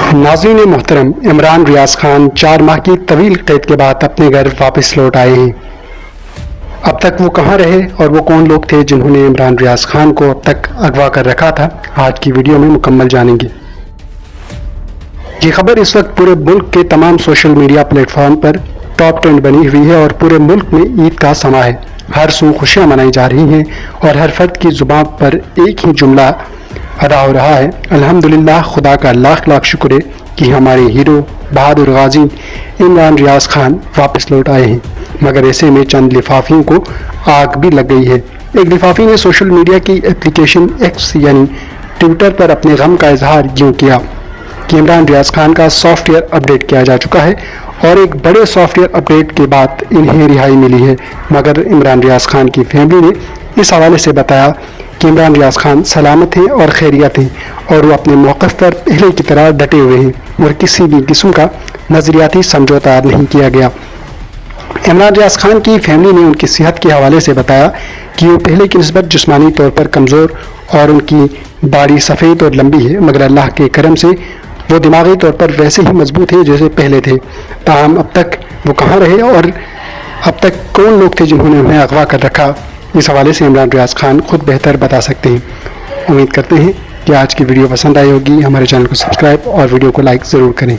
नाज़रीन मोहतरम, इमरान रियाज़ खान 4 माह की तवील कैद के बाद अपने घर वापस लौट आए हैं। अब तक वो कहाँ रहे और वो कौन लोग थे जिन्होंने इमरान रियाज़ खान को अब तक अगवा कर रखा था, आज की वीडियो में मुकम्मल जानेंगे। ये खबर इस वक्त पूरे मुल्क के तमाम सोशल मीडिया प्लेटफॉर्म पर टॉप ट्रेंड बनी हुई है और पूरे मुल्क में ईद का समा है। हर सू खुशियाँ मनाई जा रही हैं और हर फर्द की ज़ुबान पर एक ही जुमला अदा हो रहा है, अल्हम्दुलिल्लाह, खुदा का लाख लाख शुक्र है कि हमारे हीरो बहादुर गाजी इमरान रियाज़ खान वापस लौट आए हैं। मगर ऐसे में चंद लिफाफियों को आग भी लग गई है। एक लिफाफी ने सोशल मीडिया की एप्लीकेशन एक्स यानी ट्विटर पर अपने गम का इजहार यूँ किया कि इमरान रियाज़ खान का सॉफ्टवेयर अपडेट किया जा चुका है और एक बड़े सॉफ्टवेयर अपडेट के बाद इन्हें रिहाई मिली है। मगर इमरान रियाज़ खान की फैमिली ने इस हवाले से बताया कि इमरान रियाज़ खान सलामत हैं और खैरियत हैं और वो अपने मौक़िफ़ पर पहले की तरह डटे हुए हैं और किसी भी किस्म का नज़रियाती समझौता नहीं किया गया। इमरान रियाज़ खान की फैमिली ने उनकी सेहत के हवाले से बताया कि वो पहले की निस्बत जिस्मानी तौर पर कमज़ोर और उनकी दाढ़ी सफ़ेद और लंबी है, मगर अल्लाह के करम से वो दिमागी तौर पर वैसे ही मजबूत है जैसे पहले थे। ताहम अब तक वो कहाँ रहे और अब तक कौन लोग थे जिन्होंने उन्हें अगवा कर रखा, इस हवाले से इमरान रियाज़ खान खुद बेहतर बता सकते हैं। उम्मीद करते हैं कि आज की वीडियो पसंद आई होगी। हमारे चैनल को सब्सक्राइब और वीडियो को लाइक ज़रूर करें।